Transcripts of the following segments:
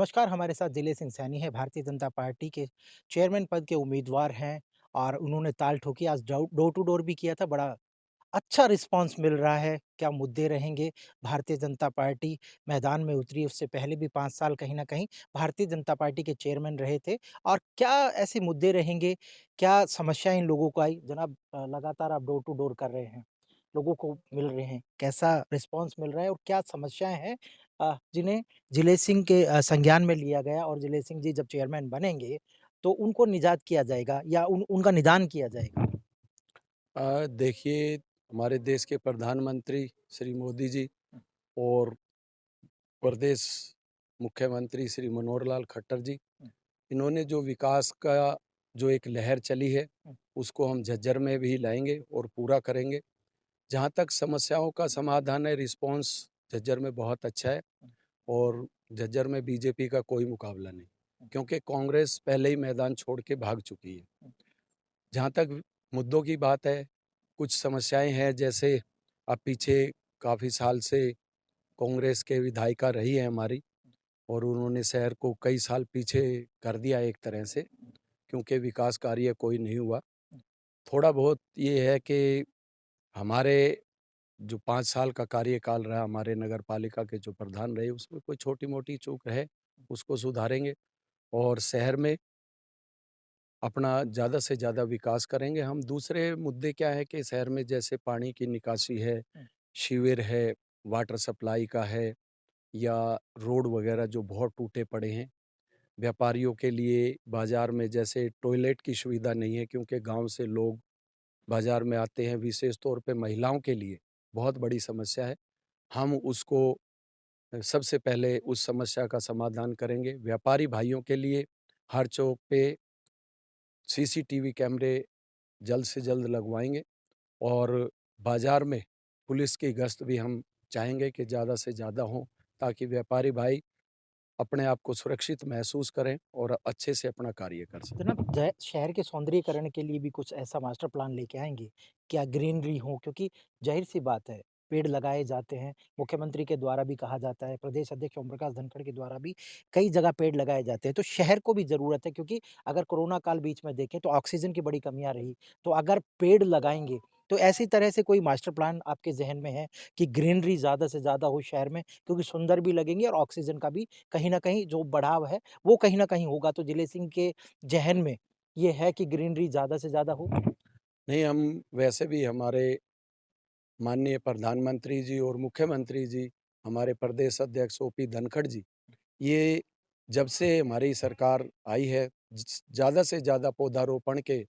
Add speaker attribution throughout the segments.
Speaker 1: नमस्कार, हमारे साथ जिले सिंह सैनी हैं, भारतीय जनता पार्टी के चेयरमैन पद के उम्मीदवार हैं और उन्होंने ताल ठोकी, आज डोर टू डोर भी किया था, बड़ा अच्छा रिस्पॉन्स मिल रहा है। क्या मुद्दे रहेंगे? भारतीय जनता पार्टी मैदान में उतरी, उससे पहले भी 5 साल कहीं न कहीं भारतीय जनता पार्टी के चेयरमैन रहे थे और क्या ऐसे मुद्दे रहेंगे? क्या समस्याएँ इन लोगों को आई? जनाब लगातार आप डोर टू डोर कर रहे हैं, लोगों को मिल रहे हैं, कैसा रिस्पॉन्स मिल रहा है और क्या समस्याएँ हैं जिन्हें जिले सिंह के संज्ञान में लिया गया और जिले सिंह जी जब चेयरमैन बनेंगे, तो उनको निजात किया जाएगा या उनका निदान किया जाएगा?
Speaker 2: देखिए, हमारे देश के प्रधानमंत्री श्री मोदी जी और प्रदेश मुख्यमंत्री श्री मनोहर लाल खट्टर जी,
Speaker 1: हुँ,
Speaker 2: इन्होंने जो विकास का जो एक लहर चली है,
Speaker 1: हुँ,
Speaker 2: उसको हम झज्जर में भी लाएँगे और पूरा करेंगे। जहाँ तक समस्याओं का समाधान है, रिस्पॉन्स झज्जर में बहुत अच्छा है
Speaker 1: हुँ,
Speaker 2: और झज्जर में बीजेपी का कोई मुकाबला नहीं,
Speaker 1: हुँ,
Speaker 2: क्योंकि कांग्रेस पहले ही मैदान छोड़ के भाग चुकी है।
Speaker 1: हुँ,
Speaker 2: जहाँ तक मुद्दों की बात है, कुछ समस्याएँ हैं, जैसे अब पीछे काफ़ी साल से कांग्रेस के विधायिका रही हैं हमारी और उन्होंने शहर को कई साल पीछे कर दिया एक तरह से, क्योंकि विकास कार्य कोई नहीं हुआ।
Speaker 1: हुँ,
Speaker 2: थोड़ा बहुत ये है कि हमारे जो 5 साल का कार्यकाल रहा, हमारे नगर पालिका के जो प्रधान रहे, उसमें कोई छोटी-मोटी चूक है, उसको सुधारेंगे और शहर में अपना ज़्यादा से ज़्यादा विकास करेंगे। हम दूसरे मुद्दे क्या है कि शहर में जैसे पानी की निकासी है,
Speaker 1: हुँ,
Speaker 2: सीवर है, वाटर सप्लाई का है या रोड वगैरह जो बहुत टूटे पड़े हैं। व्यापारियों के लिए बाज़ार में जैसे टॉयलेट की सुविधा नहीं है, क्योंकि गाँव से लोग बाज़ार में आते हैं, विशेष तौर पे महिलाओं के लिए बहुत बड़ी समस्या है। हम उसको सबसे पहले उस समस्या का समाधान करेंगे। व्यापारी भाइयों के लिए हर चौक पे सीसीटीवी कैमरे जल्द से जल्द लगवाएँगे और बाज़ार में पुलिस की गश्त भी हम चाहेंगे कि ज़्यादा से ज़्यादा हो, ताकि व्यापारी भाई अपने आप को सुरक्षित महसूस करें और अच्छे से अपना कार्य कर सकें।
Speaker 1: जनाब जय शहर के सौंदर्यीकरण के लिए भी कुछ ऐसा मास्टर प्लान लेके आएँगे? क्या ग्रीनरी हो? क्योंकि ज़ाहिर-सी बात है, पेड़ लगाए जाते हैं, मुख्यमंत्री के द्वारा भी कहा जाता है, प्रदेश अध्यक्ष ओम प्रकाश धनखड़ के द्वारा भी कई जगह पेड़ लगाए जाते हैं, तो शहर को भी ज़रूरत है क्योंकि अगर कोरोना काल बीच में देखें तो ऑक्सीजन की बड़ी कमियाँ रही, तो अगर पेड़ लगाएँगे, तो ऐसी तरह से कोई मास्टर प्लान आपके ज़हन में है कि ग्रीनरी ज़्यादा से ज़्यादा हो शहर में क्योंकि सुंदर भी लगेंगे और ऑक्सीजन का भी कहीं न कहीं जो बढ़ाव है, वो कहीं न कहीं होगा, तो जिले सिंह के ज़हन में ये है कि ग्रीनरी ज़्यादा से ज़्यादा हो?
Speaker 2: नहीं, हम वैसे भी हमारे माननीय प्रधानमंत्री जी और मुख्यमंत्री जी, हमारे प्रदेश अध्यक्ष ओपी धनखड़ जी, ये जब से हमारी सरकार आई है, ज़्यादा से ज़्यादा पौधारोपण के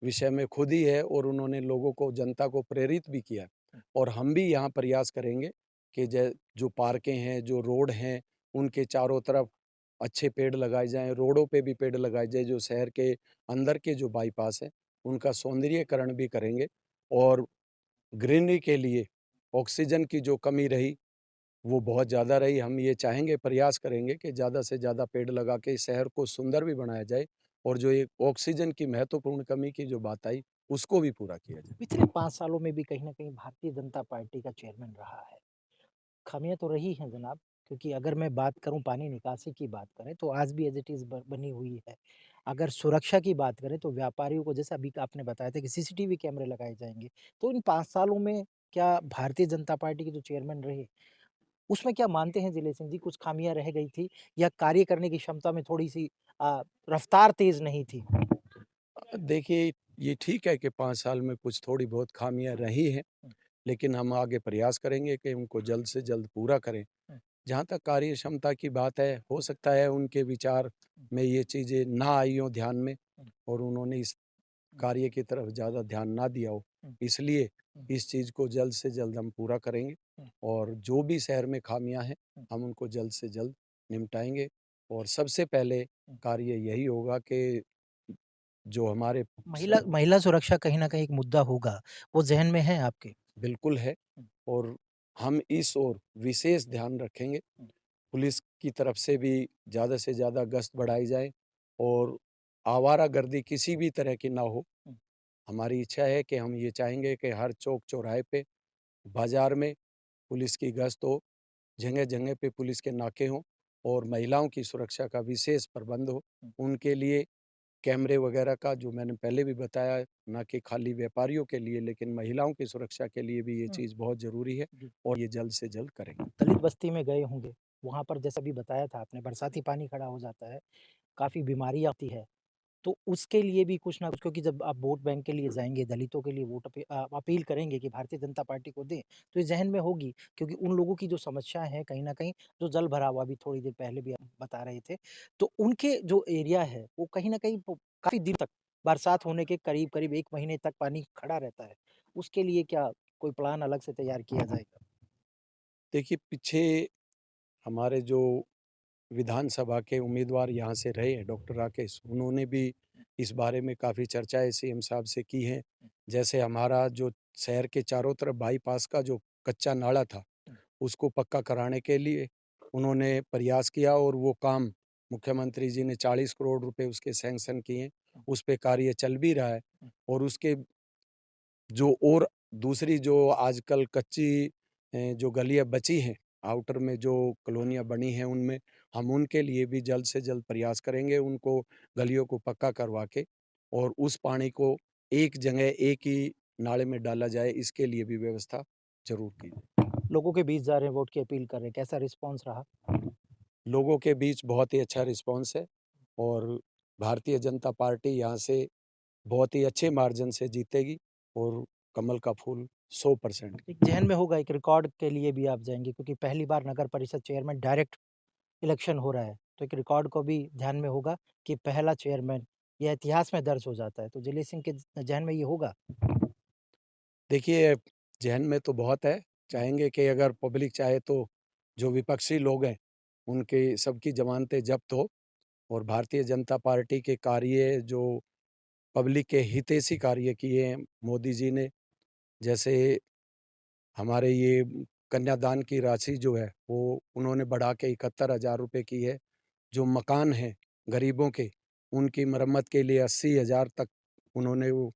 Speaker 2: विषय में खुद ही है और उन्होंने लोगों को, जनता को प्रेरित भी किया और हम भी यहाँ प्रयास करेंगे कि जो पार्कें हैं, जो रोड हैं, उनके चारों तरफ अच्छे पेड़ लगाए जाएँ, रोडों पे भी पेड़ लगाए जाएँ, जो शहर के अंदर के जो बाईपास हैं, उनका सौंदर्यीकरण भी करेंगे और ग्रीनरी के लिए ऑक्सीजन की जो कमी रही, वो बहुत ज़्यादा रही। हम ये चाहेंगे, प्रयास करेंगे कि ज़्यादा से ज़्यादा पेड़ लगा के इस शहर को सुंदर भी बनाया जाए और जो ये ऑक्सीजन की महत्वपूर्ण कमी की जो बात आई, उसको भी पूरा किया जाए।
Speaker 1: पिछले 5 सालों में भी कहीं न कहीं भारतीय जनता पार्टी का चेयरमैन रहा है। खामियाँ तो रही हैं जनाब, क्योंकि अगर मैं बात करूँ पानी निकासी की बात करें तो आज भी एज़ इट इज़ ब बनी हुई है। अगर सुरक्षा की बात करें तो व्यापारियों को जैसे अभी आपने बताया था कि सीसीटीवी कैमरे लगाए जाएँगे। तो इन 5 सालों में क्या भारतीय जनता पार्टी के जो चेयरमैन रहे, उसमें क्या मानते हैं जिले सिंह जी कुछ खामियाँ रह गई थी या कार्य करने की क्षमता में थोड़ी-सी रफ्तार तेज़ नहीं थी?
Speaker 2: देखिए, ये ठीक है कि 5 साल में कुछ थोड़ी बहुत खामियाँ रही हैं,
Speaker 1: हुँ,
Speaker 2: लेकिन हम आगे प्रयास करेंगे कि उनको जल्द से जल्द पूरा करें।
Speaker 1: हुँ,
Speaker 2: जहाँ तक कार्य क्षमता की बात है, हो सकता है उनके विचार
Speaker 1: हुँ,
Speaker 2: में ये चीज़ें ना आई हों ध्यान में
Speaker 1: हुँ,
Speaker 2: और उन्होंने इस
Speaker 1: हुँ,
Speaker 2: कार्य की तरफ ज़्यादा ध्यान ना दिया हो।
Speaker 1: हुँ,
Speaker 2: इसलिए
Speaker 1: हुँ,
Speaker 2: इस चीज़ को जल्द से जल्द हम पूरा करेंगे
Speaker 1: हुँ,
Speaker 2: और जो भी शहर में खामियां हैं,
Speaker 1: हुँ,
Speaker 2: हम उनको जल्द से जल्द निपटाएँगे और सबसे पहले
Speaker 1: हुँ।
Speaker 2: कार्य यही होगा कि जो हमारे स
Speaker 1: महिला महिला सुरक्षा कहीं न कहीं एक मुद्दा होगा, वो ज़हन में है आपके?
Speaker 2: बिल्कुल है
Speaker 1: हुँ,
Speaker 2: और हम इस ओर विशेष ध्यान रखेंगे।
Speaker 1: हुँ,
Speaker 2: पुलिस की तरफ से भी ज़्यादा से ज़्यादा गश्त बढ़ाई जाए और आवारागर्दी किसी भी तरह की ना हो।
Speaker 1: हुँ,
Speaker 2: हमारी इच्छा है कि हम ये चाहेंगे कि हर चौक-चौराहे पे, बाज़ार में पुलिस की गश्त हो, जगह-जगह पे पुलिस के नाके हों और महिलाओं की सुरक्षा का विशेष प्रबंध हो।
Speaker 1: हुँ,
Speaker 2: उनके लिए कैमरे वगैरह का जो मैंने पहले भी बताया, ना कि खाली व्यापारियों के लिए लेकिन महिलाओं की सुरक्षा के लिए भी ये
Speaker 1: हुँ,
Speaker 2: चीज़ बहुत ज़रूरी है
Speaker 1: जी।
Speaker 2: और ये जल्द से जल्द करेंगे।
Speaker 1: दलित बस्ती में गए होंगे, वहाँ पर जैसा अभी बताया था आपने बरसाती पानी खड़ा हो जाता है, काफ़ी बीमारी आती है। तो उसके लिए भी कुछ ना कुछ क्योंकि जब आप वोट बैंक के लिए जाएँगे, दलितों के लिए अपील करेंगे कि भारतीय जनता पार्टी को दें, तो ये ज़हन में होगी क्योंकि उन लोगों की जो समस्याएँ हैं कहीं न कहीं जो जल भराव अभी थोड़ी देर पहले भी आप बता रहे थे, तो उनके जो एरिया है वो कहीं न कहीं प काफ़ी दिन तक बरसात होने के करीब-करीब 1 महीने तक पानी खड़ा रहता है। उसके लिए क्या कोई प्लान अलग से तैयार किया जाएगा?
Speaker 2: देखिए, पीछे हमारे जो विधानसभा के उम्मीदवार यहाँ से रहे हैं डॉक्टर राकेश, उन्होंने भी इस बारे में काफ़ी चर्चाएँ सीएम साहब से की हैं। जैसे हमारा जो शहर के चारों तरफ बाईपास का जो कच्चा नाला था, उसको पक्का कराने के लिए उन्होंने प्रयास किया और वो काम मुख्यमंत्री जी ने 40 करोड़ रुपए उसके सैंक्शन किए हैं। उस पे कार्य चल भी रहा है और उसके जो और दूसरी जो आजकल कच्ची जो गलियाँ बची हैं, आउटर में जो कॉलोनियाँ बनी हैं उनमें, हम उनके लिए भी जल्द से जल्द प्रयास करेंगे, उनको गलियों को पक्का करवा के और उस पानी को एक जगह एक ही नाले में डाला जाए, इसके लिए भी व्यवस्था ज़रूर की जाए।
Speaker 1: लोगों के बीच जा रहे हैं, वोट की अपील कर रहे हैं, कैसा रिस्पॉन्स रहा?
Speaker 2: लोगों के बीच बहुत ही अच्छा रिस्पॉन्स है और भारतीय जनता पार्टी यहाँ से बहुत ही अच्छे मार्जिन से जीतेगी और कमल का फूल 100%
Speaker 1: एक ज़हन में होगा एक रिकॉर्ड के लिए भी आप जाएँगे क्योंकि पहली बार नगर परिषद चेयरमैन डायरेक्ट इलेक्शन हो रहा है, तो एक रिकॉर्ड को भी ध्यान में होगा कि पहला चेयरमैन यह इतिहास में दर्ज हो जाता है, तो दिलीप सिंह के ज़हन में ये होगा।
Speaker 2: देखिए, ज़हन में तो बहुत है, चाहेंगे कि अगर पब्लिक चाहे तो जो विपक्षी लोग हैं, उनकी सबकी ज़मानतें ज़ब्त हो और भारतीय जनता पार्टी के कार्य जो पब्लिक के हितैषी कार्य किए हैं मोदी जी ने, जैसे हमारे ये कन्यादान की राशि जो है, वो उन्होंने बढ़ा के 71,000 रुपए की है। जो मकान हैं गरीबों के, उनकी मरम्मत के लिए 80,000 तक उन्होंने वो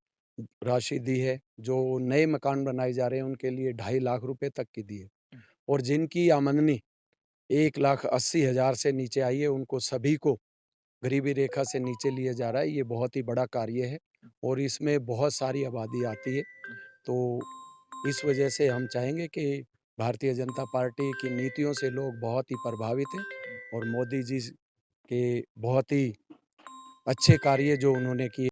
Speaker 2: राशि दी है। जो नए मकान बनाए जा रहे हैं, उनके लिए 2.5 लाख रुपए तक की दी है और जिनकी आमदनी 1,80,000 से नीचे आई है, उनको सभी को गरीबी रेखा से नीचे लिया जा रहा है। ये बहुत ही बड़ा कार्य है और इसमें बहुत सारी आबादी आती है। तो इस वजह से हम चाहेंगे कि भारतीय जनता पार्टी की नीतियों से लोग बहुत ही प्रभावित हैं और मोदी जी के बहुत ही अच्छे कार्य जो उन्होंने किए